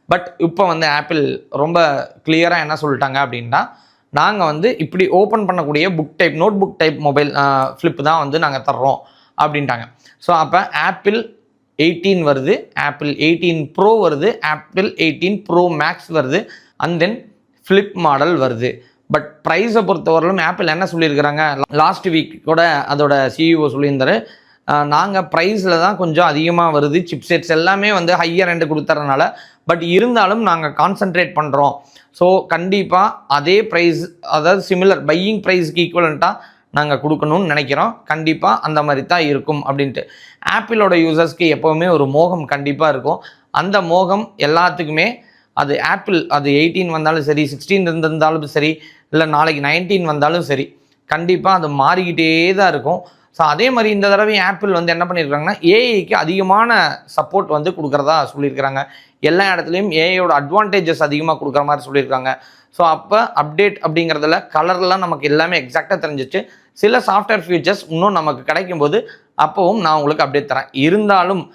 But இப்போ வந்து apple ரொம்ப கிளியராக என்ன சொல்லிட்டாங்க அப்படின்னா, நாங்கள் வந்து இப்படி ஓப்பன் பண்ணக்கூடிய book type note book type mobile flip தான் வந்து நாங்கள் தர்றோம் அப்படின்ட்டாங்க. ஸோ அப்போ ஆப்பிள் 18 வருது, ஆப்பிள் 18 ப்ரோ வருது, ஆப்பிள் 18 ப்ரோ மேக்ஸ் வருது, அண்ட் தென் ஃப்ளிப் மாடல் வருது. பட் ப்ரைஸை பொறுத்தவரையிலும் ஆப்பிள் என்ன சொல்லியிருக்கிறாங்க, லாஸ்ட் வீக் கூட அதோட சிஇஓ சொல்லியிருந்தாரு, நாங்கள் ப்ரைஸில் தான் கொஞ்சம் அதிகமாக வருது, சிப்செட்ஸ் எல்லாமே வந்து ஹையர் எண்டு கொடுத்துறதுனால, பட் இருந்தாலும் நாங்கள் கான்சன்ட்ரேட் பண்ணுறோம். ஸோ கண்டிப்பாக அதே ப்ரைஸ், அதாவது சிமிலர் பையிங் ப்ரைஸ்க்கு ஈக்குவலண்ட்டாக நாங்கள் கொடுக்கணும்னு நினைக்கிறோம். கண்டிப்பாக அந்த மாதிரி தான் இருக்கும் அப்படின்ட்டு. ஆப்பிளோட யூசர்ஸ்க்கு எப்போவுமே ஒரு மோகம் கண்டிப்பாக இருக்கும். அந்த மோகம் எல்லாத்துக்குமே, அது ஆப்பிள் அது 18 வந்தாலும் சரி, 16 இருந்திருந்தாலும் சரி, இல்லை நாளைக்கு 19 வந்தாலும் சரி, கண்டிப்பாக அது மாறிக்கிட்டே தான் இருக்கும். ஸோ அதே மாதிரி இந்த தடவை ஆப்பிள் வந்து என்ன பண்ணியிருக்காங்கன்னா, ஏஐக்கு அதிகமான சப்போர்ட் வந்து கொடுக்குறதா சொல்லியிருக்கிறாங்க. எல்லா இடத்துலையும் ஏஐயோட அட்வான்டேஜஸ் அதிகமாக கொடுக்குற மாதிரி சொல்லியிருக்காங்க. ஸோ அப்போ அப்டேட் அப்படிங்கிறதுல கலர்லாம் நமக்கு எல்லாமே எக்ஸாக்டாக தெரிஞ்சிச்சு. சில சாஃப்ட்வேர் ஃபியூச்சர்ஸ் இன்னும் நமக்கு கிடைக்கும்போது அப்போவும் நான் உங்களுக்கு அப்டேட் தரேன். இருந்தாலும்